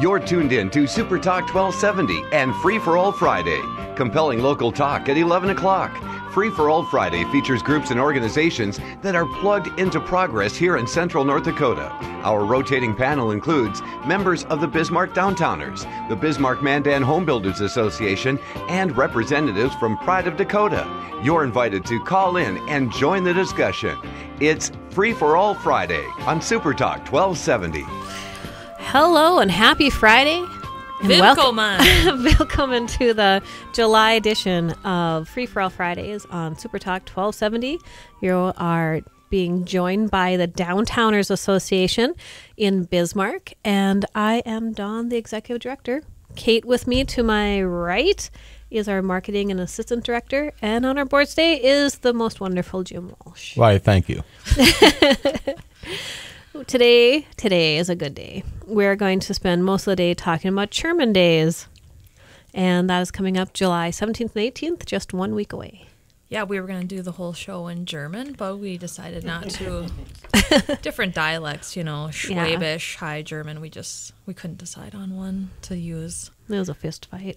You're tuned in to Super Talk 1270 and Free for All Friday. Compelling local talk at 11 o'clock. Free for All Friday features groups and organizations that are plugged into progress here in Central North Dakota. Our rotating panel includes members of the Bismarck Downtowners, the Bismarck Mandan Home Builders Association, and representatives from Pride of Dakota. You're invited to call in and join the discussion. It's Free for All Friday on Super Talk 1270. Hello and happy Friday. And welcome to the July edition of Free for All Fridays on Super Talk 1270. You are being joined by the Downtowners Association in Bismarck, and I am Dawn, the Executive Director. Kate with me to my right is our Marketing and Assistant Director, and on our board today is the most wonderful Jim Walsh. Why, thank you. Today is a good day. We're going to spend most of the day talking about German Days. And that is coming up July 17th and 18th, just 1 week away. Yeah, we were going to do the whole show in German, but we decided not to. Different dialects, Schwäbisch, High German. We couldn't decide on one to use. It was a fist fight.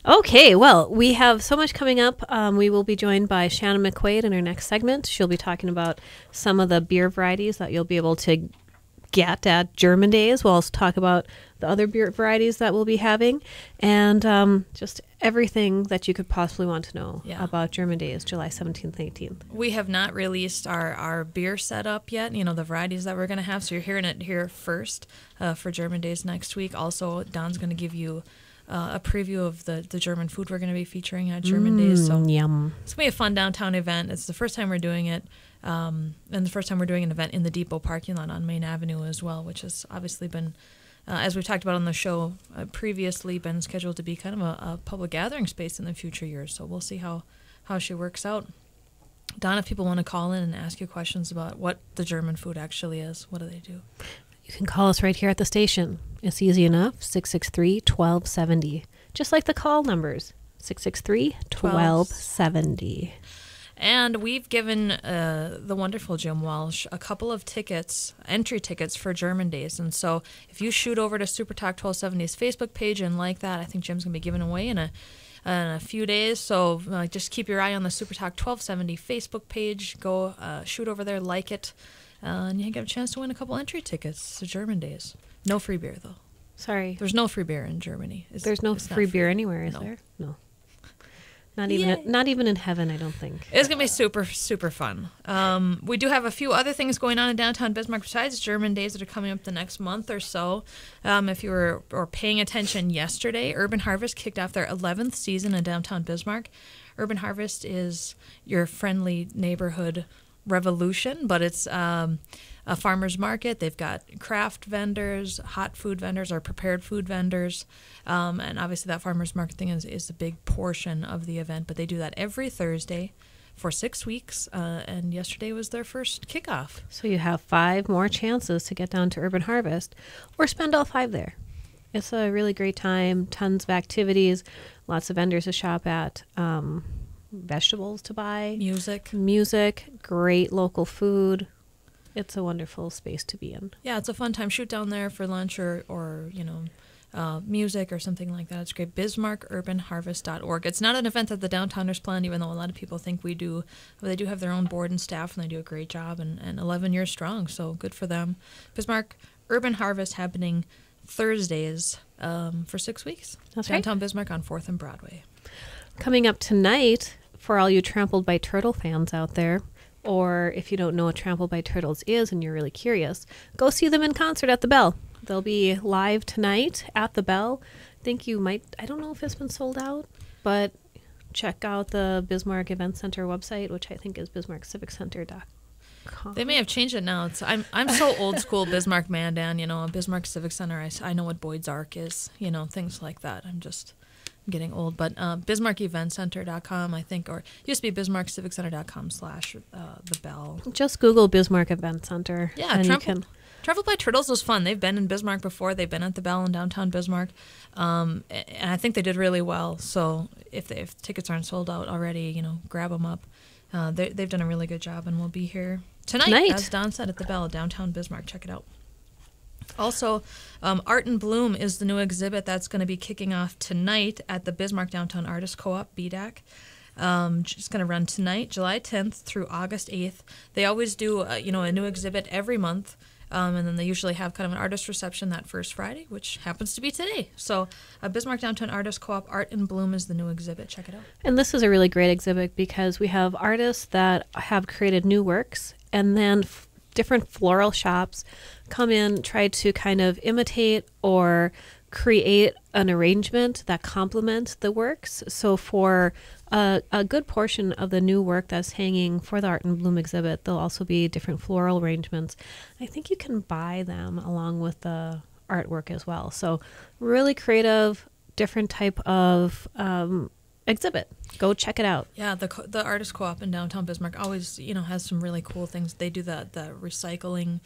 Okay, well, we have so much coming up. We will be joined by Shannon McQuaid in our next segment. She'll be talking about some of the beer varieties that you'll be able to get at German Days. We'll also talk about the other beer varieties that we'll be having and just everything that you could possibly want to know about German Days, July 17th and 18th. We have not released our beer setup yet, the varieties that we're going to have. So you're hearing it here first for German Days next week. Also, Don's going to give you a preview of the German food we're going to be featuring at German Days. So yum. It's going to be a fun downtown event. It's the first time we're doing it, and the first time we're doing an event in the depot parking lot on Main Avenue as well, which has obviously been, as we've talked about on the show previously, been scheduled to be kind of a public gathering space in the future years. So we'll see how she works out. Don, if people want to call in and ask you questions about what the German food actually is, what do they do? You can call us right here at the station. It's easy enough, 663-1270. Just like the call numbers, 663-1270. And we've given the wonderful Jim Walsh a couple of entry tickets for German Days. And so if you shoot over to Super Talk 1270's Facebook page and like that, I think Jim's going to be giving away in a few days. So just keep your eye on the Super Talk 1270 Facebook page. Go shoot over there, like it. And you get a chance to win a couple entry tickets to German Days. No free beer, though. Sorry. There's no free beer in Germany. There's no free beer anywhere, is there? No. Not even in heaven, I don't think. It's going to be super, super fun. We do have a few other things going on in downtown Bismarck besides German Days that are coming up the next month or so. If you were paying attention yesterday, Urban Harvest kicked off their 11th season in downtown Bismarck. Urban Harvest is your friendly neighborhood revolution, but it's a farmer's market. They've got craft vendors, hot food vendors, or prepared food vendors, and obviously that farmer's market thing is a big portion of the event, but they do that every Thursday for 6 weeks, and yesterday was their first kickoff. So you have 5 more chances to get down to Urban Harvest or spend all 5 there. It's a really great time, tons of activities, lots of vendors to shop at, vegetables to buy, music, great local food. It's a wonderful space to be in. Yeah, it's a fun time. Shoot down there for lunch or music or something like that. It's great. BismarckUrbanHarvest.org. It's not an event that the Downtowners plan, even though a lot of people think we do. But they do have their own board and staff, and they do a great job, and 11 years strong, so good for them. Bismarck Urban Harvest happening Thursdays for 6 weeks. That's Downtown right. Bismarck on 4th and Broadway. Coming up tonight, for all you Trampled by Turtle fans out there, or if you don't know what Trampled by Turtles is and you're really curious, go see them in concert at the Bell. They'll be live tonight at the Bell. I don't know if it's been sold out, but check out the Bismarck Event Center website, which I think is bismarckciviccenter.com. They may have changed it now. I'm so old school Bismarck Mandan, Bismarck Civic Center. I know what Boyd's Ark is, things like that. I'm getting old, but BismarckEventCenter.com, I think, or it used to be BismarckCivicCenter.com/the Bell. Just Google Bismarck Event Center. Yeah, and Trampled by Turtles was fun. They've been in Bismarck before. They've been at the Bell in downtown Bismarck, and I think they did really well. So if tickets aren't sold out already, grab them up. They've done a really good job, and we'll be here tonight, as Don said, at the Bell, downtown Bismarck. Check it out. Also, Art in Bloom is the new exhibit that's going to be kicking off tonight at the Bismarck Downtown Artist Co-op, BDAC. It's going to run tonight, July 10th through August 8th. They always do, a new exhibit every month, and then they usually have kind of an artist reception that first Friday, which happens to be today. So, Bismarck Downtown Artist Co-op, Art in Bloom is the new exhibit. Check it out. And this is a really great exhibit because we have artists that have created new works, and then different floral shops come in, try to kind of imitate or create an arrangement that complements the works. So for a good portion of the new work that's hanging for the Art in Bloom exhibit, there'll also be different floral arrangements. I think you can buy them along with the artwork as well. So really creative, different type of exhibit. Go check it out. Yeah, the Artist Co-op in downtown Bismarck always, has some really cool things. They do the recycling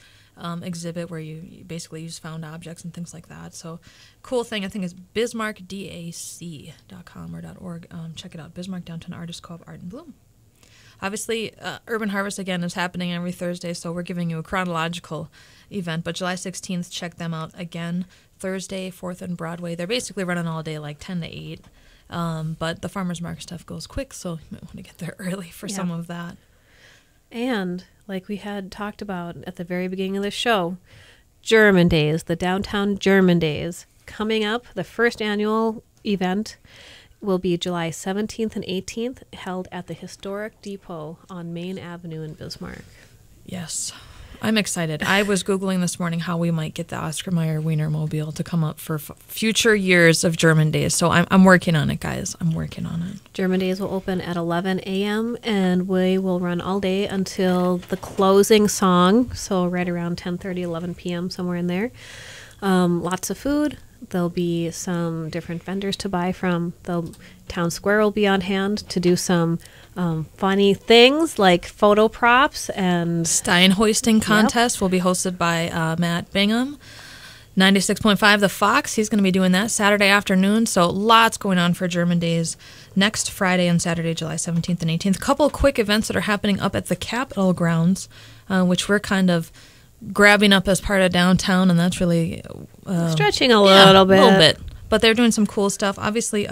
exhibit where you basically use found objects and things like that. So cool thing, I think, is bismarckdac.com or .org. Check it out, Bismarck Downtown Artist Co-op, Art in Bloom. Obviously, Urban Harvest, again, is happening every Thursday, so we're giving you a chronological event. But July 16th, check them out again. Thursday, 4th and Broadway. They're basically running all day, like 10 to 8. But the farmers market stuff goes quick, so you might want to get there early for some of that. And like we had talked about at the very beginning of the show, German Days, the Downtown German Days, coming up. The first annual event will be July 17th and 18th, held at the Historic Depot on Main Avenue in Bismarck. Yes. I'm excited. I was Googling this morning how we might get the Oscar Mayer Wienermobile to come up for future years of German Days. So I'm working on it, guys. I'm working on it. German Days will open at 11 a.m. and we will run all day until the closing song. So right around 10:30, 11 p.m., somewhere in there. Lots of food. There'll be some different vendors to buy from. The town square will be on hand to do some funny things like photo props and Stein hoisting contest will be hosted by Matt Bingham. 96.5 The Fox, he's going to be doing that Saturday afternoon. So lots going on for German Days next Friday and Saturday, July 17th and 18th. A couple of quick events that are happening up at the Capitol grounds, which we're kind of grabbing up as part of downtown, and that's really stretching a little bit. But they're doing some cool stuff. Obviously,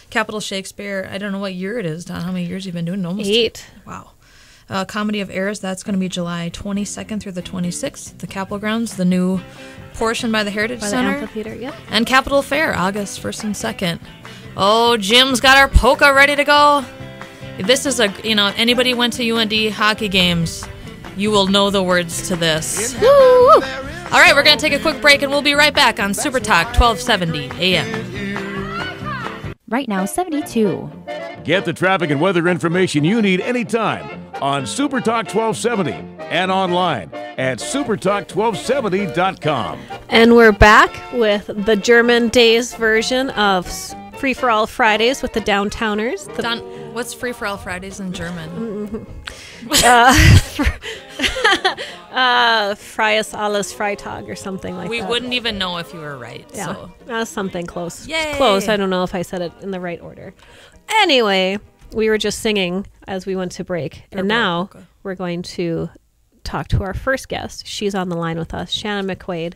Capitol Shakespeare, I don't know what year it is, Don. How many years you've been doing it? Almost 8. Wow. Comedy of Errors, that's going to be July 22nd through the 26th. The Capitol grounds, the new portion by the Heritage Center. The amphitheater, yep. And Capitol Fair, August 1st and 2nd. Oh, Jim's got our polka ready to go. If this is anybody went to UND hockey games, you will know the words to this. Woo! All right, we're going to take a quick break, and we'll be right back on Super Talk 1270 AM. Right now, 72. Get the traffic and weather information you need anytime on Super Talk 1270 and online at supertalk1270.com. And we're back with the German Days version of Free for All Fridays with the Downtowners. Don, what's Free for All Fridays in German? Freies alles Freitag or something like that. We wouldn't even know if you were right. Yeah, so. Something close. Yay! Close. I don't know if I said it in the right order. Anyway, we were just singing as we went to break. And now we're going to talk to our first guest. She's on the line with us, Shannon McQuaid.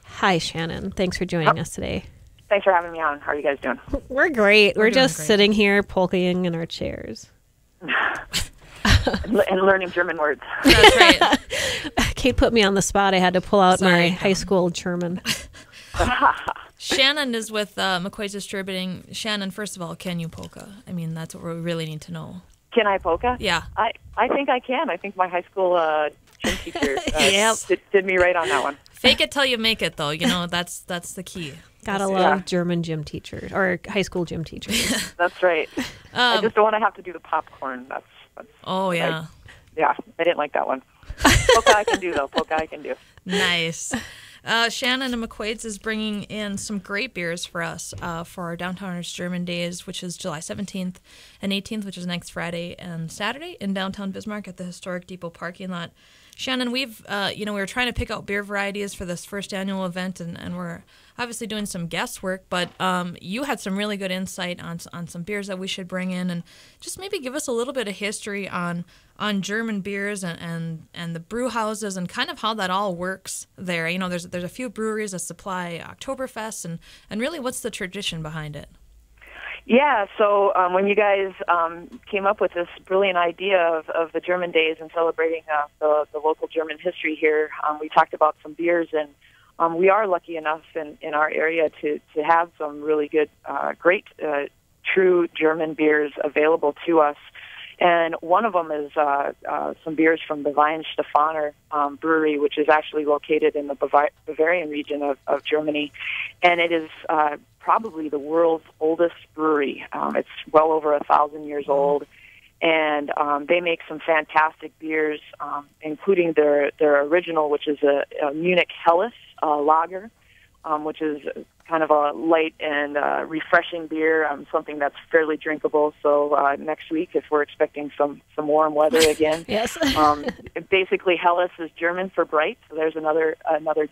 Hi, Shannon. Thanks for joining us today. Thanks for having me on. How are you guys doing? We're great. We're just great. sitting here polkaing in our chairs. And learning German words. That's right. Kate put me on the spot. I had to pull out my high school German. Shannon is with McQuaid's Distributing. Shannon, first of all, can you polka? I mean, that's what we really need to know. Can I polka? Yeah. I think I can. I think my high school gym teacher Yep. did me right on that one. Fake it till you make it, though. That's the key. Gotta love German gym teachers or high school gym teachers. That's right. I just don't want to have to do the popcorn. That's oh, yeah. I didn't like that one. Polka I can do, though. Polka I can do. Nice. Shannon and McQuaid's is bringing in some great beers for us for our Downtowners German Days, which is July 17th and 18th, which is next Friday and Saturday in downtown Bismarck at the Historic Depot parking lot. Shannon, we've we were trying to pick out beer varieties for this first annual event, and we're obviously doing some guesswork, but you had some really good insight on some beers that we should bring in, and just maybe give us a little bit of history on German beers and the brew houses and kind of how that all works there. You know, there's a few breweries that supply Oktoberfest, and really what's the tradition behind it? Yeah, so when you guys came up with this brilliant idea of the German Days and celebrating the local German history here, we talked about some beers, and we are lucky enough in our area to have some really good, great, true German beers available to us. And one of them is some beers from the Weihenstephaner brewery, which is actually located in the Bavarian region of Germany. And it is probably the world's oldest brewery. It's well over 1,000 years old. And they make some fantastic beers, including their original, which is a Munich Helles lager, which is kind of a light and refreshing beer, something that's fairly drinkable. So next week, if we're expecting some warm weather again, yes. Basically Helles is German for bright. So there's another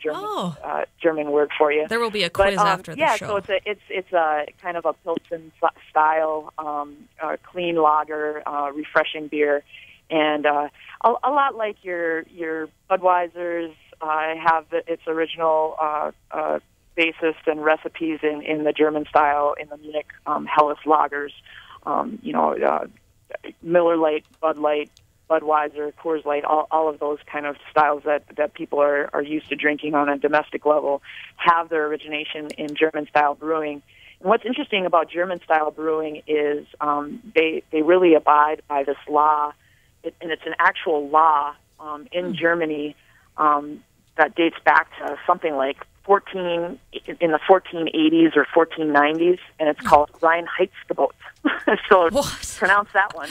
German German word for you. There will be a quiz after the show. So it's a kind of a Pilsen style, clean lager, refreshing beer, and a lot like your Budweiser's have its original basis and recipes in the German style in the Munich Helles lagers. Miller Lite, Bud Light, Budweiser, Coors Light, all of those kind of styles that people are used to drinking on a domestic level have their origination in German style brewing. And what's interesting about German style brewing is they really abide by this law, and it's an actual law in Germany that dates back to something like in the 1480s or 1490s, and it's called Reinheitsgebot. So pronounce that one.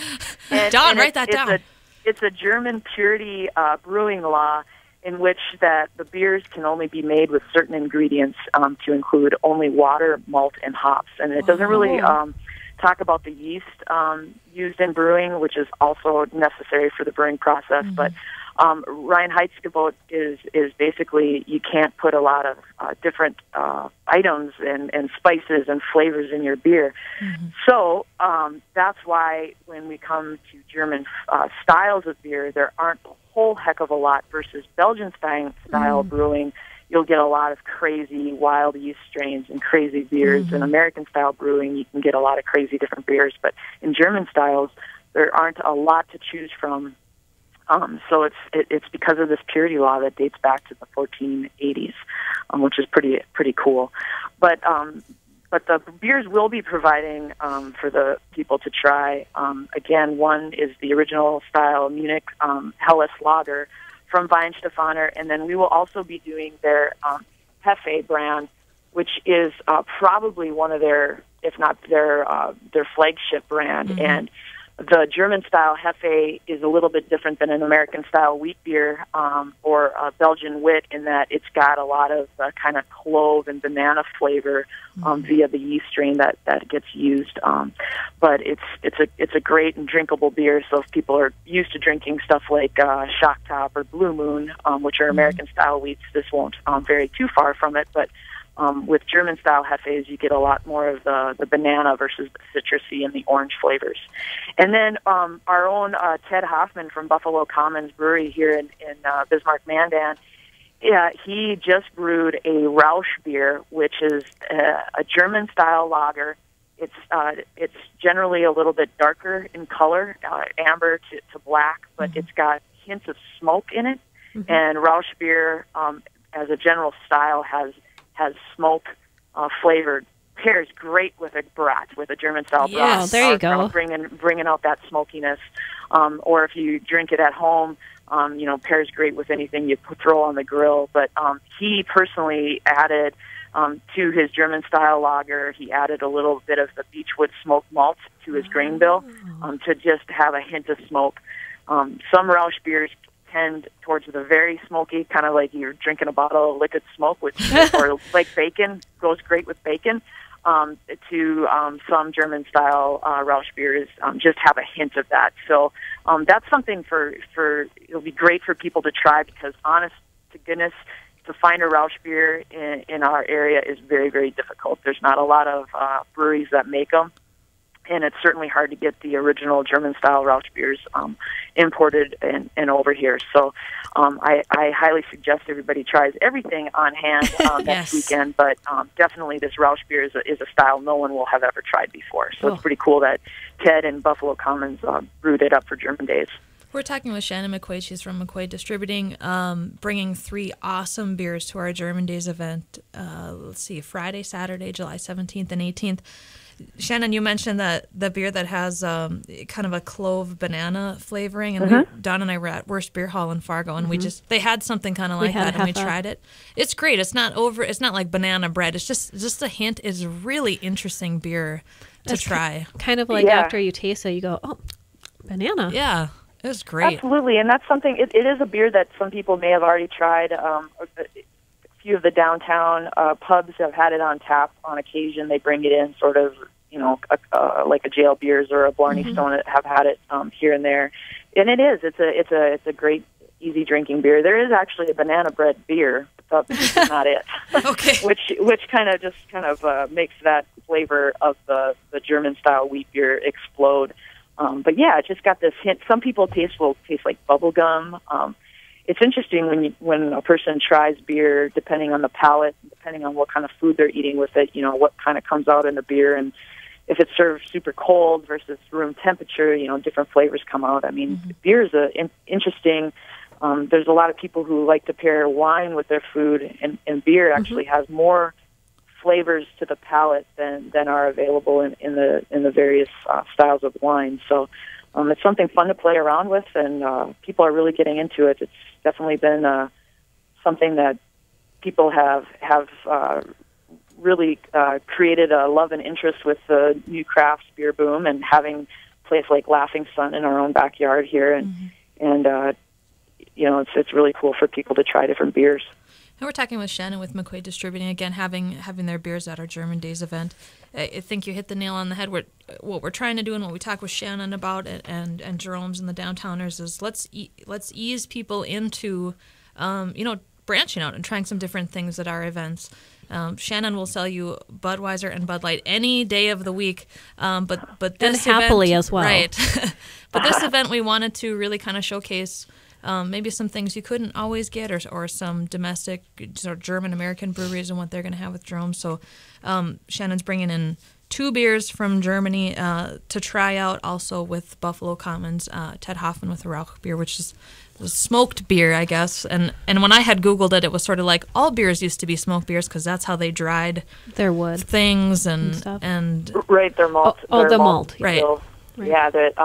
Don, write that down. It's a German purity brewing law in which that the beers can only be made with certain ingredients to include only water, malt, and hops. And it doesn't really talk about the yeast used in brewing, which is also necessary for the brewing process, but Reinheitsgebot is basically you can't put a lot of different items and spices and flavors in your beer. So that's why when we come to German styles of beer, there aren't a whole heck of a lot versus Belgian style brewing. You'll get a lot of crazy wild yeast strains and crazy beers. In American style brewing, you can get a lot of crazy different beers. But in German styles, there aren't a lot to choose from. So it's because of this purity law that dates back to the 1480s, which is pretty cool. But the beers we'll be providing for the people to try. Again, one is the original style Munich Helles lager from Weihenstephaner, and then we will also be doing their Hefe brand, which is probably one of their, if not their flagship brand. And the German-style Hefe is a little bit different than an American-style wheat beer or a Belgian wit in that it's got a lot of kind of clove and banana flavor via the yeast strain that gets used. But it's a great and drinkable beer. So if people are used to drinking stuff like Shock Top or Blue Moon, which are American-style wheats, this won't vary too far from it. But with German-style Hefes, you get a lot more of the banana versus the citrusy and the orange flavors. And then our own Ted Hoffman from Buffalo Commons Brewery here in Bismarck, Mandan, he just brewed a Rausch beer, which is a German-style lager. It's generally a little bit darker in color, amber to black, but it's got hints of smoke in it. And Rausch beer, as a general style, has smoke flavored, pairs great with a brat, with a German style brat. Oh, there you go. Bringing out that smokiness. Or if you drink it at home, pairs great with anything you throw on the grill. But he personally added to his German style lager, he added a little bit of the Beechwood smoked malt to his grain bill to just have a hint of smoke. Some Rausch beers tend towards the very smoky, kind of like you're drinking a bottle of liquid smoke, or like bacon, goes great with bacon, to some German-style Rausch beers just have a hint of that. So that's something it'll be great for people to try, because honest to goodness, to find a Rauch beer in our area is very, very difficult. There's not a lot of breweries that make them, and it's certainly hard to get the original German-style Rauch beers imported and over here. So I highly suggest everybody tries everything on hand next weekend, but definitely this Rauch beer is a style no one will have ever tried before. So it's pretty cool that Ted and Buffalo Commons brewed it up for German Days. We're talking with Shannon McQuaid. She's from McQuaid Distributing, bringing 3 awesome beers to our German Days event. Let's see, Friday, Saturday, July 17th and 18th. Shannon, you mentioned that the beer that has kind of a clove banana flavoring, and Don and I were at Worst Beer Hall in Fargo, and they had something kind of like that, and we tried it. It's great. It's not like banana bread. It's just a hint. It's a really interesting beer to try. Kind of like after you taste it, you go, oh, banana. Yeah. It was great. Absolutely, and that's something, it is a beer that some people may have already tried. A few of the downtown pubs have had it on tap on occasion. They bring it in sort of, like a Jail Beers or a Blarney Stone have had it here and there. And it's a great, easy drinking beer. There is actually a banana bread beer, but this is not it. Okay. which kind of makes that flavor of the German-style wheat beer explode. But yeah, it just got this hint. Some people will taste like bubble gum. It's interesting when a person tries beer, depending on the palate, depending on what kind of food they're eating with it, what kind of comes out in the beer, and if it's served super cold versus room temperature, different flavors come out. I mean, beer is interesting. There's a lot of people who like to pair wine with their food, and beer actually has more flavors to the palate than are available in the various styles of wine. So it's something fun to play around with, and people are really getting into it. It's definitely been something that people have really created a love and interest with the new craft beer boom, and having a place like Laughing Sun in our own backyard here, and it's really cool for people to try different beers. And we're talking with Shannon with McQuaid Distributing, again, having their beers at our German Days event. I think you hit the nail on the head. What we're trying to do, and what we talk with Shannon about, and Jerome's and the downtowners, is let's ease people into, branching out and trying some different things at our events. Shannon will sell you Budweiser and Bud Light any day of the week, but this and happily event, as well, right? But this event, we wanted to really kind of showcase maybe some things you couldn't always get, or some domestic sort of German-American breweries and what they're going to have with Jerome. So Shannon's bringing in 2 beers from Germany to try out, also with Buffalo Commons, Ted Hoffman with a Rauch beer, which is a smoked beer, I guess. And when I had Googled it, it was sort of like all beers used to be smoked beers, because that's how they dried their wood things and right, their malt. The malt. Right. Yeah, that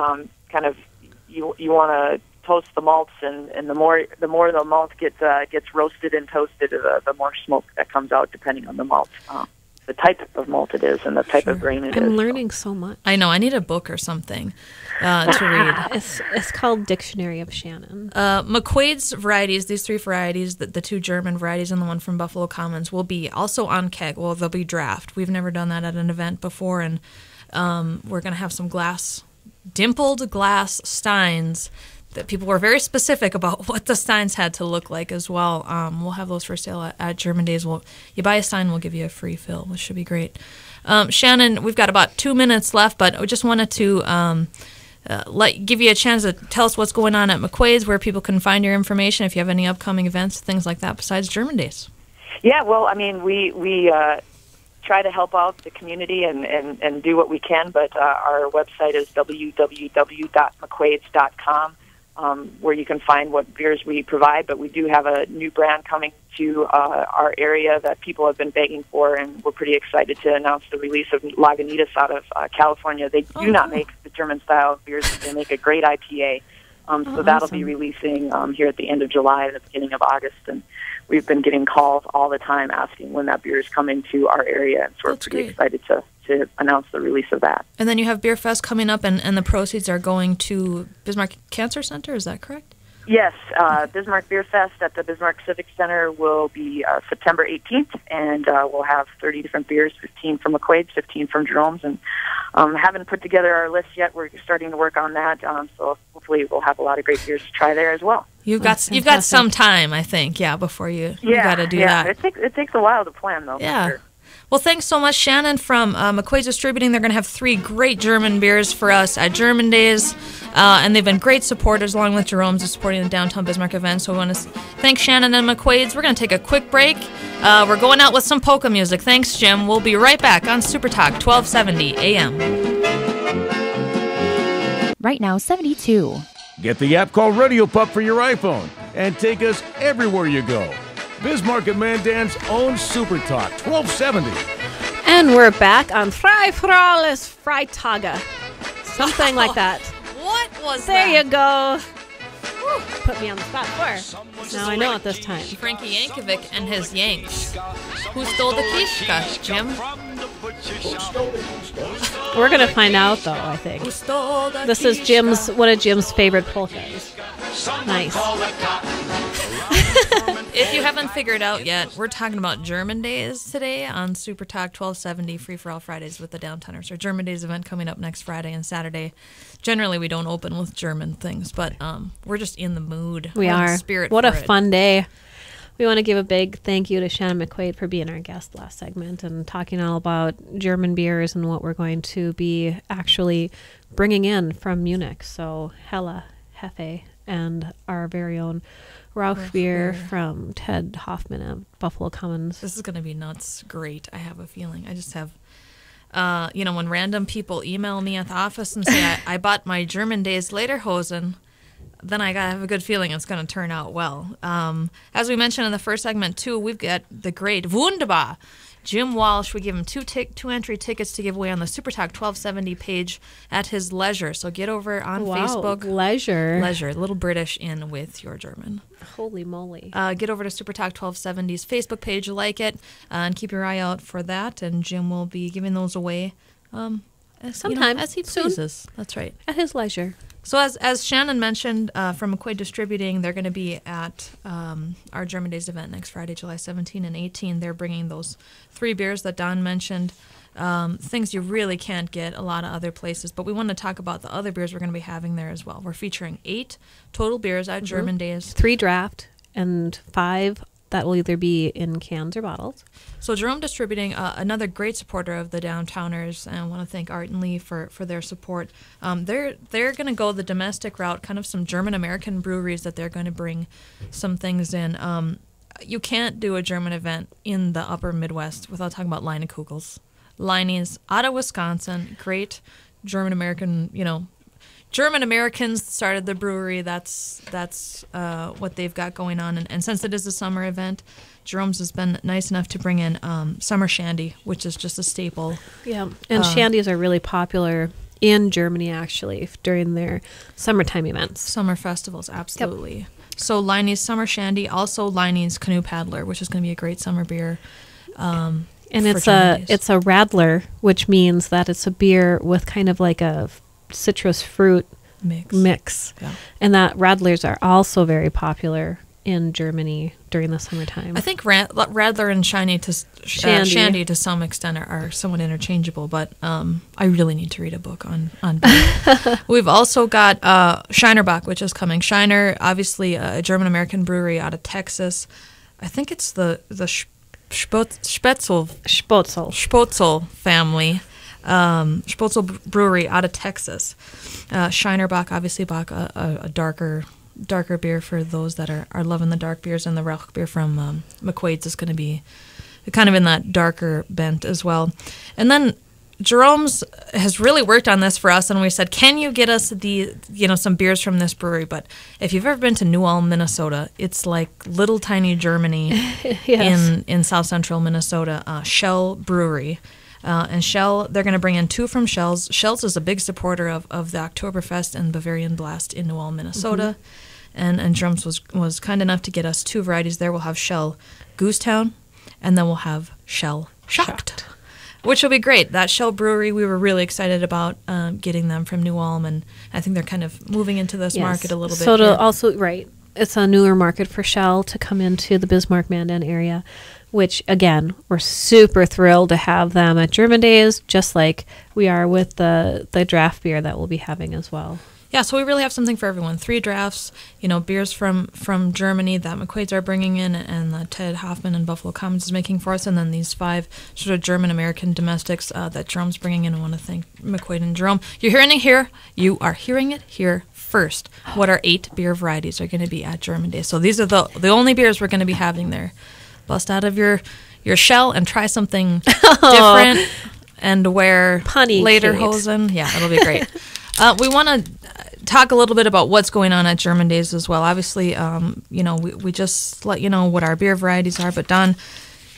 kind of you want to toast the malts, and the more the malt gets roasted and toasted, the more smoke that comes out, depending on the malt, the type of malt it is, and the type of grain it is. I'm learning so much. I know. I need a book or something to read. It's called Dictionary of Shannon. McQuaid's varieties, these 3 varieties, the 2 German varieties and the one from Buffalo Commons, will be also on keg. Well, they'll be draft. We've never done that at an event before, and we're going to have some dimpled glass steins that people were very specific about what the steins had to look like as well. We'll have those for sale at German Days. You buy a stein, we'll give you a free fill, which should be great. Shannon, we've got about 2 minutes left, but I just wanted to give you a chance to tell us what's going on at McQuaid's, where people can find your information, if you have any upcoming events, things like that, besides German Days. Yeah, well, I mean, we try to help out the community and do what we can, but our website is www.mcquaids.com. Where you can find what beers we provide, but we do have a new brand coming to our area that people have been begging for, and we're pretty excited to announce the release of Lagunitas out of California. They do not make the German-style beers. They make a great IPA. So that'll be releasing here at the end of July and the beginning of August, and we've been getting calls all the time asking when that beer is coming to our area, and so we're pretty excited to announce the release of that. And then you have Beer Fest coming up, and the proceeds are going to Bismarck Cancer Center, is that correct? Yes, Bismarck Beer Fest at the Bismarck Civic Center will be September 18th, and we'll have 30 different beers, 15 from McQuaid's, 15 from Jerome's, and Haven't put together our list yet. We're starting to work on that. So hopefully we'll have a lot of great beers to try there as well. You've got some time, I think, before you got to do that. It takes a while to plan, though. Yeah. For sure. Well, thanks so much, Shannon from McQuaid's Distributing. They're going to have 3 great German beers for us at German Days, and they've been great supporters along with Jerome's of supporting the Downtown Bismarck event. So we want to thank Shannon and McQuaid's. We're going to take a quick break. We're going out with some polka music. Thanks, Jim. We'll be right back on Super Talk 1270 AM. Right now, 72. Get the app called Radio Pup for your iPhone and take us everywhere you go. Bismarck and Mandan's own Super Talk 1270. And we're back on Frei für alles Freitage. Something like that. What was there that? You go. Woo, put me on the spot. Where? Now I know it this time. Frankie Yankovic and his Yanks. Who stole the Kishka, Jim? We're going to find out, though, I think. This is one of Jim's favorite polkas. Nice. If you haven't figured out yet, we're talking about German Days today on Super Talk 1270 Free for All Fridays with the Downtowners. Our German Days event coming up next Friday and Saturday. Generally, we don't open with German things, but we're just in the mood. We are. In the spirit. What a fun day. We want to give a big thank you to Shannon McQuaid for being our guest last segment and talking all about German beers and what we're going to be actually bringing in from Munich. So Hella, Hefe, and our very own Rauch beer from Ted Hoffman at Buffalo Commons. This is going to be nuts. Great. I have a feeling. I just have, when random people email me at the office and say, I bought my German Days Lederhosen, then I have a good feeling it's going to turn out well. As we mentioned in the first segment, too, we've got the great, wunderbar, Jim Walsh. We give him two entry tickets to give away on the Super Talk 1270 page at his leisure. So get over on Facebook. Leisure. Leisure. A little British in with your German. Holy moly. Get over to Super Talk 1270's Facebook page, like it, and keep your eye out for that. And Jim will be giving those away sometime as he pleases. That's right. At his leisure. So as Shannon mentioned, from McQuaid Distributing, they're going to be at our German Days event next Friday, July 17 and 18. They're bringing those 3 beers that Don mentioned, things you really can't get a lot of other places. But we want to talk about the other beers we're going to be having there as well. We're featuring 8 total beers at German Days. 3 draft and 5 that will either be in cans or bottles. So Jerome Distributing, another great supporter of the Downtowners, and I want to thank Art and Lee for their support. They're going to go the domestic route, kind of some German-American breweries that they're going to bring some things in. You can't do a German event in the upper Midwest without talking about Leinekugels. Leinie's out of Wisconsin, great German-American, German-Americans started the brewery. That's what they've got going on. And since it is a summer event, Jerome's has been nice enough to bring in summer shandy, which is just a staple. Yeah, and shandies are really popular in Germany, actually, during their summertime events. Summer festivals, absolutely. Yep. So Leinie's Summer Shandy, also Leinie's Canoe Paddler, which is going to be a great summer beer. And it's a Radler, which means that it's a beer with kind of like a citrus fruit mix. Yeah. And that Radlers are also very popular in Germany during the summertime. I think Radler and Shandy to some extent are somewhat interchangeable, but I really need to read a book on beer. We've also got Scheinerbach, which is coming. Scheiner, obviously a German-American brewery out of Texas. I think it's the Spätzle family. Spätzle Brewery out of Texas. Scheinerbach, obviously, a darker beer for those that are loving the dark beers, and the Rauch beer from McQuaid's is going to be kind of in that darker bent as well. And then Jerome's has really worked on this for us, and we said, can you get us some beers from this brewery? But if you've ever been to New Ulm, Minnesota, it's like little tiny Germany. Yes. in south central Minnesota. Shell Brewery. And Shell, they're going to bring in 2 from Shell's. Shell's is a big supporter of the Oktoberfest and Bavarian Blast in New Ulm, Minnesota. Mm-hmm. And Jerome's was kind enough to get us 2 varieties there. We'll have Shell Goosetown, and then we'll have Shell Shocked, which will be great. That Shell Brewery, we were really excited about getting them from New Ulm, and I think they're kind of moving into this market a little bit. So to also, right. it's a newer market for Shell to come into the Bismarck Mandan area, which again, we're super thrilled to have them at German Days, just like we are with the draft beer that we'll be having as well. Yeah, so we really have something for everyone. 3 drafts, beers from Germany that McQuaid's are bringing in, and that Ted Hoffman and Buffalo Commons is making for us, and then these 5 sort of German-American domestics that Jerome's bringing in. I want to thank McQuaid and Jerome. You're hearing it here. You are hearing it here first. What our 8 beer varieties are going to be at German Day. So these are the only beers we're going to be having there. Bust out of your shell and try something different and wear punny lederhosen. Yeah, it'll be great. We want to talk a little bit about what's going on at German Days as well. Obviously, we just let you know what our beer varieties are. But Don,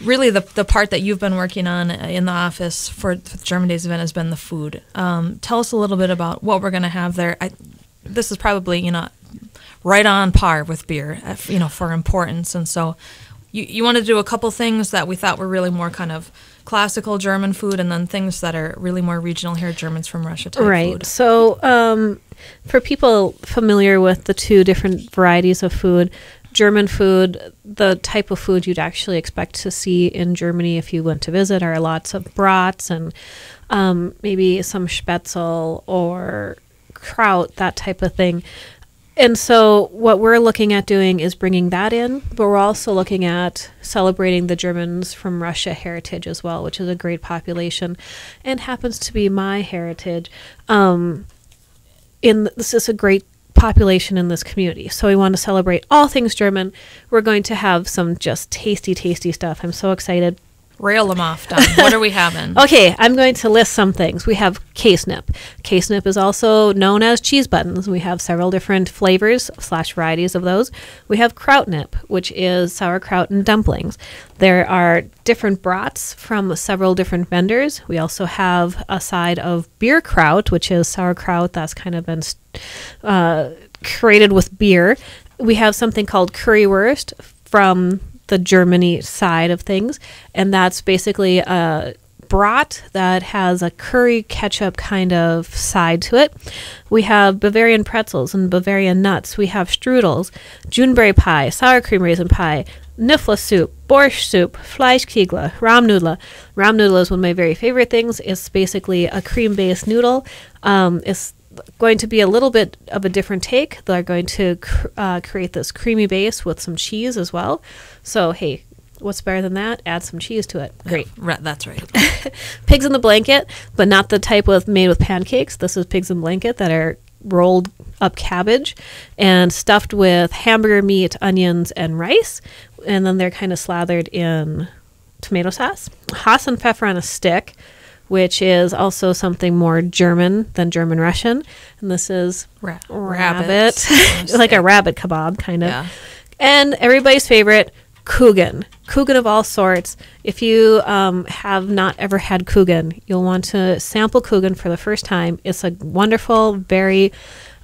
really the part that you've been working on in the office for the German Days event has been the food. Tell us a little bit about what we're going to have there. This is probably right on par with beer, for importance. And so you want to do a couple things that we thought were really more kind of classical German food, and then things that are really more regional here, Germans from Russia type right. food. So for people familiar with the 2 different varieties of food, German food, the type of food you'd actually expect to see in Germany if you went to visit, are lots of brats and maybe some spätzle or kraut, that type of thing. And so what we're looking at doing is bringing that in, but we're also looking at celebrating the Germans from Russia heritage as well, which is a great population and happens to be my heritage. This is a great population in this community. So we want to celebrate all things German. We're going to have some just tasty, tasty stuff. I'm so excited. Rail them off, Don. What are we having? Okay, I'm going to list some things. We have Käsnip. Käsnip is also known as cheese buttons. We have several different flavors / varieties of those. We have Krautnip, which is sauerkraut and dumplings. There are different brats from several different vendors. We also have a side of beer kraut, which is sauerkraut that's kind of been created with beer. We have something called currywurst from the Germany side of things, and that's basically a brat that has a curry ketchup kind of side to it. We have Bavarian pretzels and Bavarian nuts. We have strudels, Juneberry pie, sour cream raisin pie, Niffler soup, Borscht soup, Fleischkegel, Rahmnudel. Rahmnudel is one of my very favorite things. It's basically a cream-based noodle. It's going to be a little bit of a different take. They're going to create this creamy base with some cheese as well. So, hey, what's better than that? Add some cheese to it. Great. That's right. Pigs in the blanket, but not the type made with pancakes. This is pigs in the blanket that are rolled up cabbage and stuffed with hamburger meat, onions, and rice. And then they're kind of slathered in tomato sauce. Hassenpfeffer on a stick, which is also something more German than German-Russian. And this is rabbit. Like a rabbit kebab, kind of. Yeah. And everybody's favorite, Kuchen. Kuchen of all sorts. If you have not ever had Kuchen, you'll want to sample Kuchen for the first time. It's a wonderful, very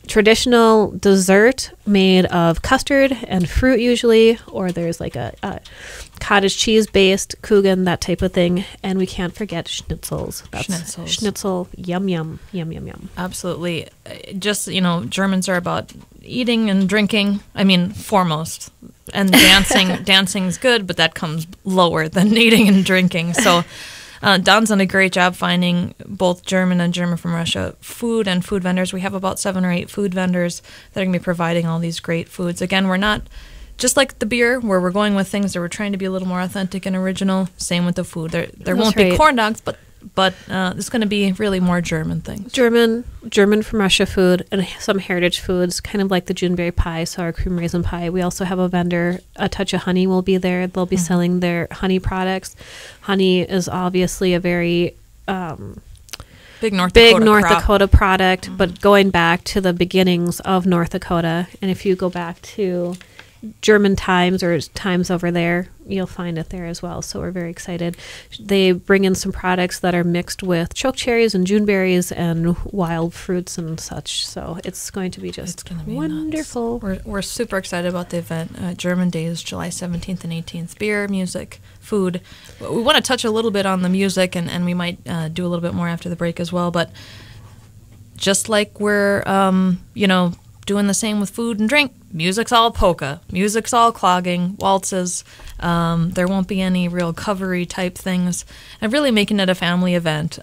traditional dessert made of custard and fruit usually, or there's like a cottage cheese-based Kuchen, that type of thing. And we can't forget schnitzels. Schnitzel, yum, yum, yum, yum, yum. Absolutely. Just, Germans are about eating and drinking, foremost. And dancing. Dancing's good, but that comes lower than eating and drinking. So Don's done a great job finding both German and German from Russia food and food vendors. We have about 7 or 8 food vendors that are going to be providing all these great foods. Again, we're not just like the beer, where we're going with things that we're trying to be a little more authentic and original. Same with the food. There won't be corn dogs, but it's going to be really more German things. German from Russia food and some heritage foods, kind of like the Juneberry pie, sour cream raisin pie. We also have a vendor, A Touch of Honey will be there. They'll be selling their honey products. Honey is obviously a very big North Dakota product, but going back to the beginnings of North Dakota. And if you go back to German times or times over there, you'll find it there as well. So we're very excited. They bring in some products that are mixed with choke cherries and Juneberries and wild fruits and such. So it's going to be wonderful. We're super excited about the event. German Days, July 17th and 18th. Beer, music, food. We want to touch a little bit on the music, and we might do a little bit more after the break as well. But just like we're, doing the same with food and drink, music's all polka, music's all clogging, waltzes. There won't be any real covery type things, and really making it a family event.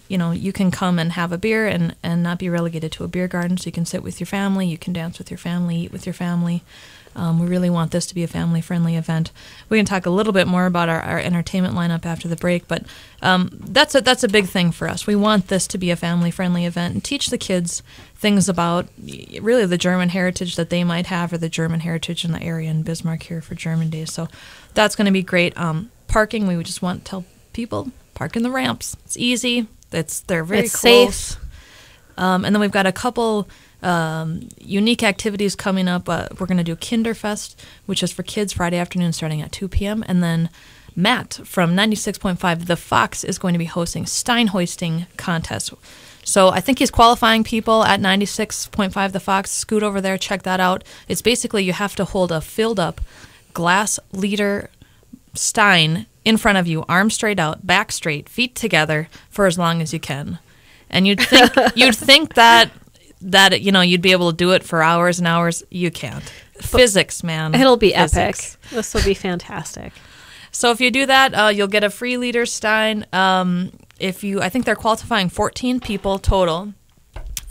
You can come and have a beer and not be relegated to a beer garden, so you can sit with your family, you can dance with your family, eat with your family. We really want this to be a family-friendly event. We can talk a little bit more about our entertainment lineup after the break, but that's a big thing for us. We want this to be a family-friendly event and teach the kids things about really the German heritage that they might have, or the German heritage in the area in Bismarck here for German Days. So that's going to be great. Parking, we would just want to tell people, park in the ramps. It's easy. They're very close. Safe. And then we've got a couple unique activities coming up. We're going to do Kinderfest, which is for kids, Friday afternoon starting at 2 p.m. And then Matt from 96.5 The Fox is going to be hosting Stein hoisting contest. So I think he's qualifying people at 96.5 The Fox. Scoot over there, check that out. It's basically you have to hold a filled up glass liter stein in front of you, arms straight out, back straight, feet together for as long as you can. And you'd think that you'd be able to do it for hours and hours. You can't. Physics, man. It'll be Physics. epic. This will be fantastic. So if you do that, you'll get a free liter stein. I think they're qualifying 14 people total,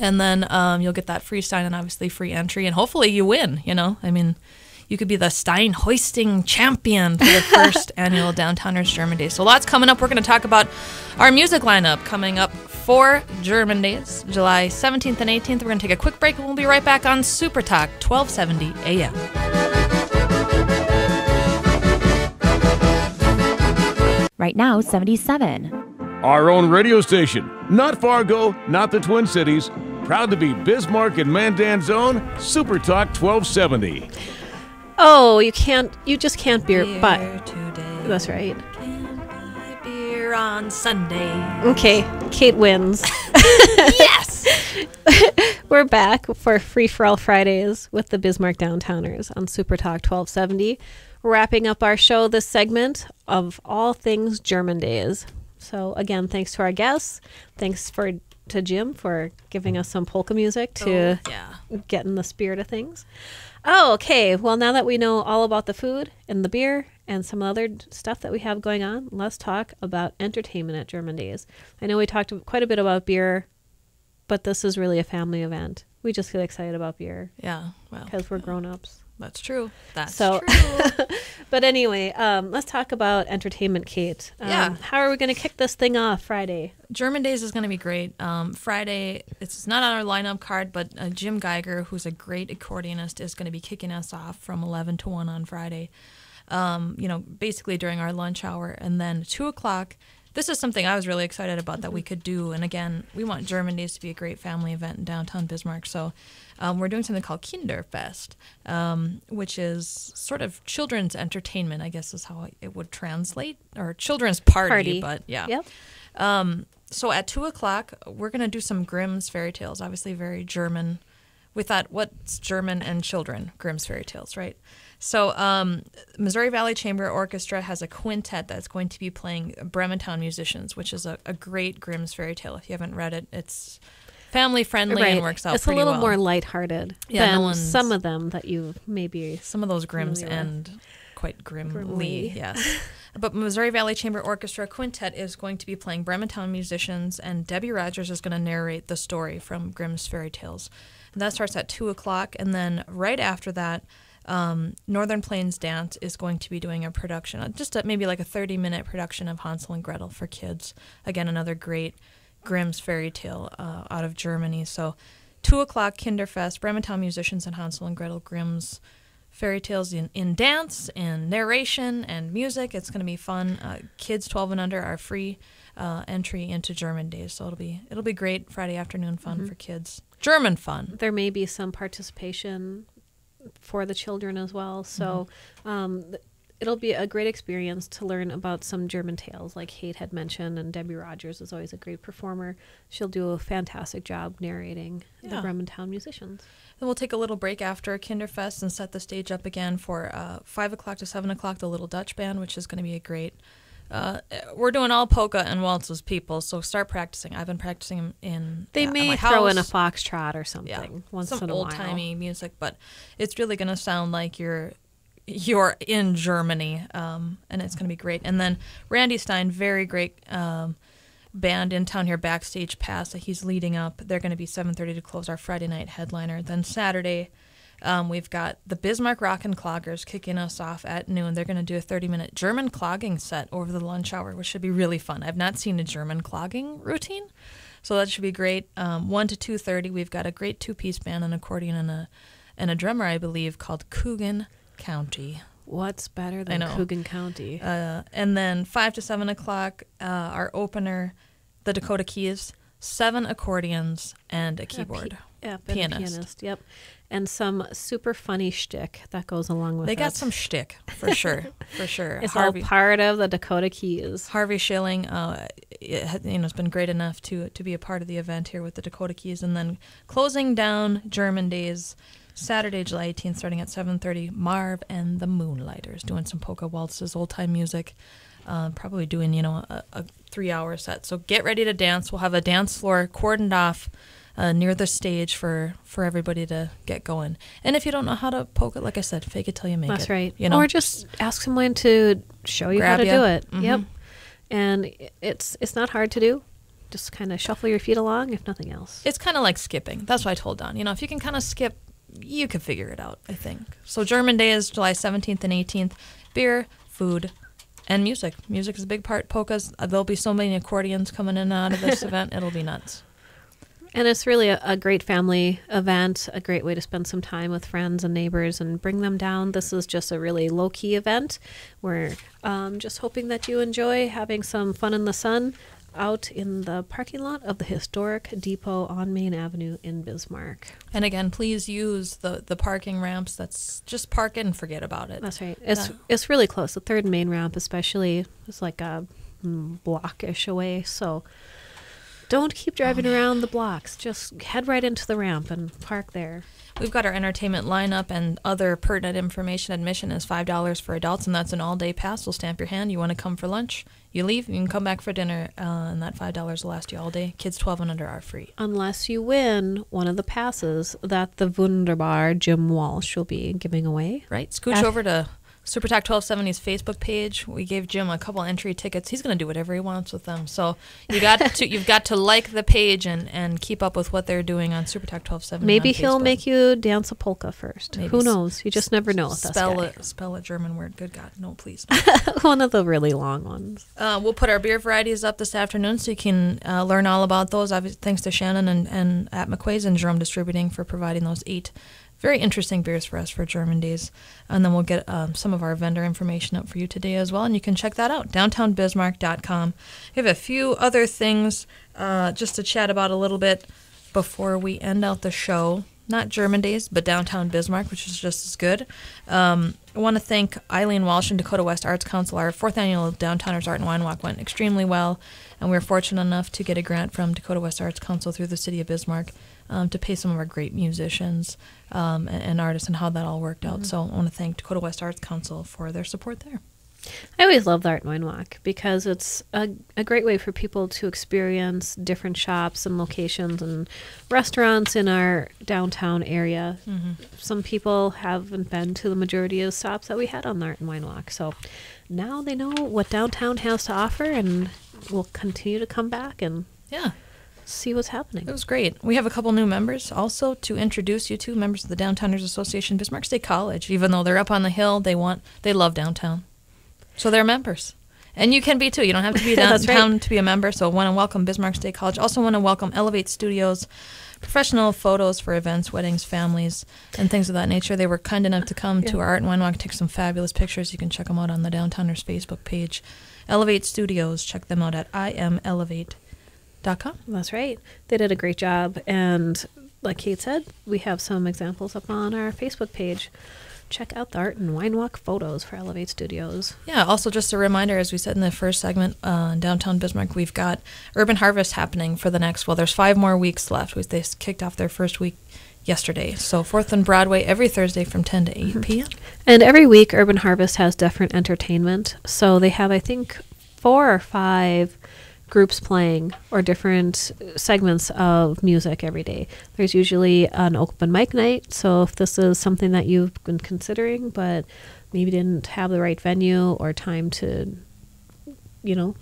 and then you'll get that free stein and obviously free entry, and hopefully you win. You could be the Stein hoisting champion for the first annual Downtowners German Days. So lots coming up. We're going to talk about our music lineup coming up for German Days, July 17th and 18th. We're going to take a quick break, and we'll be right back on Super Talk, 1270 AM. Right now, 77. Our own radio station. Not Fargo, not the Twin Cities. Proud to be Bismarck and Mandan's own Super Talk 1270. Oh, you just can't beer Today. That's right. Can't buy beer on Sunday. Okay, Kate wins. Yes! We're back for Free for All Fridays with the Bismarck Downtowners on Super Talk 1270. Wrapping up our show, this segment of all things German Days. So again, thanks to our guests. Thanks to Jim for giving us some polka music to get in the spirit of things. Oh, okay. Well, now that we know all about the food and the beer and some other stuff that we have going on, let's talk about entertainment at German Days. I know we talked quite a bit about beer, but this is really a family event. We just get excited about beer. Yeah, well, because we're grown-ups. That's true. That's true. But anyway, let's talk about entertainment, Kate. How are we going to kick this thing off Friday? German Days is going to be great. Friday, it's not on our lineup card, but Jim Geiger, who's a great accordionist, is going to be kicking us off from 11 to 1 on Friday, basically during our lunch hour. And then 2 o'clock, this is something I was really excited about that we could do. And again, we want German Days to be a great family event in downtown Bismarck. So we're doing something called Kinderfest, which is sort of children's entertainment, I guess is how it would translate, or children's party. But yeah. Yep. So at 2 o'clock, we're going to do some Grimm's fairy tales, obviously very German. We thought, what's German and children? Grimm's fairy tales, right? So Missouri Valley Chamber Orchestra has a quintet that's going to be playing Bremerton Musicians, which is a great Grimm's fairy tale. If you haven't read it, it's family friendly and works out pretty well. It's a little more lighthearted than some of them that you maybe... Some of those Grimm's end quite grimly, yes. But Missouri Valley Chamber Orchestra Quintet is going to be playing Bremerton Musicians, and Debbie Rogers is going to narrate the story from Grimm's fairy tales. And that starts at 2 o'clock, and then right after that, Northern Plains Dance is going to be doing a production, maybe like a 30-minute production of Hansel and Gretel for kids. Again, another great Grimm's fairy tale out of Germany. So 2 o'clock, Kinderfest, Bremerton Musicians and Hansel and Gretel, Grimm's fairy tales in dance and narration and music. It's going to be fun. Kids 12 and under are free entry into German Days, so it'll be great Friday afternoon fun for kids. German fun. There may be some participation for the children as well, so it'll be a great experience to learn about some German tales like Kate had mentioned, and Debbie Rogers is always a great performer. She'll do a fantastic job narrating the Bremerton Musicians. Then we'll take a little break after Kinderfest and set the stage up again for 5 o'clock to 7 o'clock, the Little Dutch Band, which is going to be a great we're doing all polka and waltzes, people. So start practicing. I've been practicing in They at may my throw house. in a foxtrot or something once Some in a while. old-timey music, but it's really going to sound like you're in Germany, and it's going to be great. And then Randy Stein, very great band in town here, Backstage Pass, that he's leading up. They're going to be 7:30 to close our Friday night headliner. Then Saturday, we've got the Bismarck Rockin' Cloggers kicking us off at noon. They're going to do a 30-minute German clogging set over the lunch hour, which should be really fun. I've not seen a German clogging routine, so that should be great. 1 to 2:30, we've got a great two-piece band, an accordion and a drummer, I believe, called Coogan County. What's better than Coogan County? And then 5 to 7 o'clock, our opener, the Dakota Keys, 7 accordions and a keyboard. Pianist. Yep. And some super funny shtick that goes along with it. They got some shtick, for sure. For sure. It's all part of the Dakota Keys. Harvey Schilling, it's been great enough to be a part of the event here with the Dakota Keys. And then closing down German Days, Saturday, July 18th, starting at 7:30, Marv and the Moonlighters, doing some polka waltzes, old-time music, probably doing, a 3-hour set. So get ready to dance. We'll have a dance floor cordoned off near the stage for everybody to get going. And if you don't know how to polka, like I said, fake it till you make it. That's right. You know? Or just ask someone to show you how to do it. Mm-hmm. Yep. And it's not hard to do. Just kind of shuffle your feet along, if nothing else. It's kind of like skipping. That's what I told Don. If you can kind of skip, you can figure it out, I think. So German Day is July 17th and 18th. Beer, food, and music. Music is a big part. Polkas, there'll be so many accordions coming in and out of this event. It'll be nuts. And it's really a great family event, a great way to spend some time with friends and neighbors and bring them down. This is just a really low-key event. We're just hoping that you enjoy having some fun in the sun out in the parking lot of the historic depot on Main Avenue in Bismarck. And again, please use the parking ramps. That's just park it and forget about it. That's right. It's really close. The third main ramp especially is like a block-ish away, so don't keep driving around the blocks. Just head right into the ramp and park there. We've got our entertainment lineup and other pertinent information. Admission is $5 for adults, and that's an all-day pass. We'll stamp your hand. You want to come for lunch, you leave, you can come back for dinner, and that $5 will last you all day. Kids 12 and under are free. Unless you win one of the passes that the wunderbar Jim Walsh will be giving away. Right. Scooch over to Super Talk 1270's Facebook page. We gave Jim a couple entry tickets. He's going to do whatever he wants with them. So you've got to like the page and keep up with what they're doing on Super Talk 1270. Maybe he'll make you dance a polka first. Maybe. Who knows? You just never know with this guy. Spell a German word. Good God, no, please. One of the really long ones. We'll put our beer varieties up this afternoon so you can learn all about those. Thanks to Shannon and at McQuaid's and Jerome Distributing for providing those 8 very interesting beers for us for German Days. And then we'll get some of our vendor information up for you today as well, and you can check that out, downtownbismarck.com. We have a few other things just to chat about a little bit before we end out the show. Not German Days, but Downtown Bismarck, which is just as good. I want to thank Eileen Walsh and Dakota West Arts Council. Our 4th annual Downtowners Art and Wine Walk went extremely well, and we were fortunate enough to get a grant from Dakota West Arts Council through the city of Bismarck to pay some of our great musicians and artists, and how that all worked out. So I want to thank Dakota West Arts Council for their support there. I always love the Art and Wine Walk because it's a great way for people to experience different shops and locations and restaurants in our downtown area. Mm-hmm. Some people haven't been to the majority of stops that we had on the Art and Wine Walk. So now they know what downtown has to offer, and will continue to come back and see what's happening. It was great. We have a couple new members also to introduce you to, members of the Downtowners Association, Bismarck State College. Even though they're up on the hill, they love downtown. So they're members. And you can be too. You don't have to be downtown to be a member. So I want to welcome Bismarck State College. Also want to welcome Elevate Studios, professional photos for events, weddings, families, and things of that nature. They were kind enough to come to our Art and Wine Walk, take some fabulous pictures. You can check them out on the Downtowners Facebook page. Elevate Studios, check them out at imelevate.com. That's right. They did a great job. And like Kate said, we have some examples up on our Facebook page. Check out the Art and Wine Walk photos for Elevate Studios. Yeah, also just a reminder, as we said in the first segment, in downtown Bismarck, we've got Urban Harvest happening for the next, there's 5 more weeks left. They kicked off their first week yesterday. So 4th and Broadway every Thursday from 10 to 8 p.m. And every week, Urban Harvest has different entertainment. So they have, I think, 4 or 5 groups playing or different segments of music every day. There's usually an open mic night, so if this is something that you've been considering but maybe didn't have the right venue or time to, you know,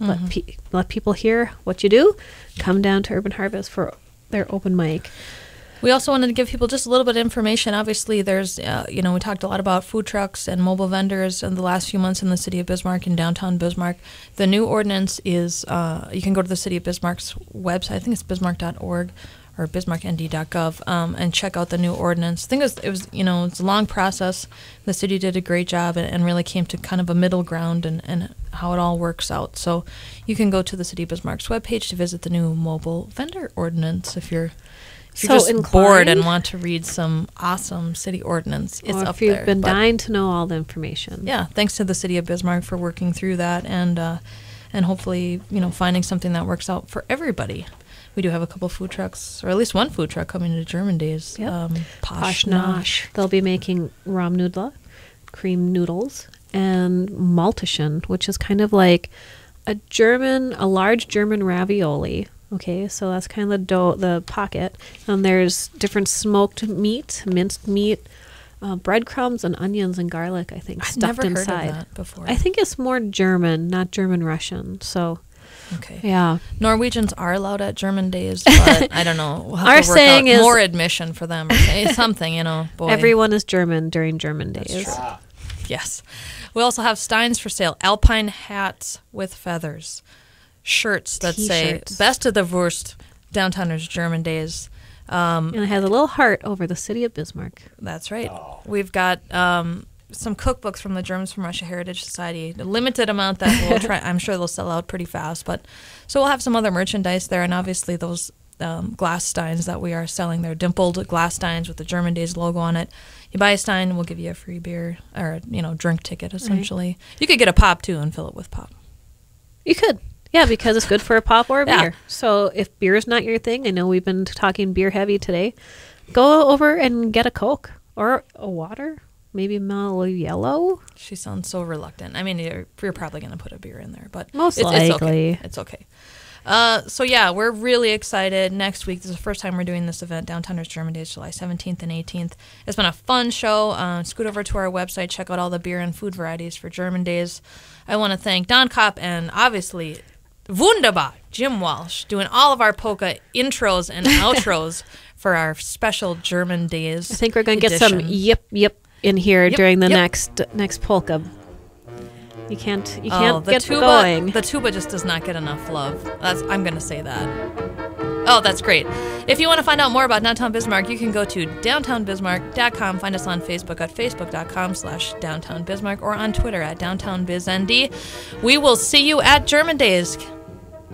let people hear what you do, come down to Urban Harvest for their open mic. We also wanted to give people just a little bit of information. Obviously, there's, we talked a lot about food trucks and mobile vendors in the last few months in the city of Bismarck and downtown Bismarck. The new ordinance is, you can go to the city of Bismarck's website. I think it's bismarck.org or bismarcknd.gov, and check out the new ordinance. I think it was it's a long process. The city did a great job and really came to kind of a middle ground and how it all works out. So you can go to the city of Bismarck's webpage to visit the new mobile vendor ordinance if you're just inclined, bored and want to read some awesome city ordinance. It's up there. If you've been dying to know all the information. Yeah, thanks to the city of Bismarck for working through that and hopefully finding something that works out for everybody. We do have a couple food trucks, or at least one food truck coming to German Days. Yep. Posh Nosh. They'll be making Rahmnudler, cream noodles, and Maltischen, which is kind of like a large German ravioli. Okay, so that's kind of the dough, the pocket. And there's different smoked meat, minced meat, breadcrumbs, and onions and garlic, I think, stuffed inside. I've never heard of that before. I think it's more German, not German-Russian. So, okay. Yeah. Norwegians are allowed at German Days, but I don't know. We'll have Our to work saying out is more admission for them or something, boy. Everyone is German during German Days. That's true. Yes. We also have steins for sale, alpine hats with feathers. Shirts that say "Best of the Wurst, Downtowners German Days," and it has a little heart over the city of Bismarck. That's right. We've got some cookbooks from the Germans from Russia Heritage Society, a limited amount that we'll try. I'm sure they'll sell out pretty fast, but so we'll have some other merchandise there, and obviously those glass steins that we are selling. They're dimpled glass steins with the German Days logo on it. You buy a stein, we'll give you a free beer or drink ticket essentially. Right. You could get a pop too and fill it with pop. You could. Yeah, because it's good for a pop or a beer. So if beer is not your thing, I know we've been talking beer heavy today, go over and get a Coke or a water, maybe Mellow Yellow. She sounds so reluctant. I mean, you're probably going to put a beer in there, but most likely. It's okay. So yeah, we're really excited. Next week, this is the first time we're doing this event, Downtowners German Days, July 17th and 18th. It's been a fun show. Scoot over to our website, check out all the beer and food varieties for German Days. I want to thank Don Kopp and obviously wunderbar Jim Walsh doing all of our polka intros and outros for our special German Days. I think we're going to get some yip in here during the next polka. You can't get going. The tuba just does not get enough love. I'm going to say that. Oh, that's great. If you want to find out more about Downtown Bismarck, you can go to downtownbismarck.com. Find us on Facebook at facebook.com/downtownbismarck or on Twitter at downtownbiznd. We will see you at German Days.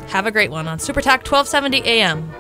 Have a great one on Super Talk 1270 AM.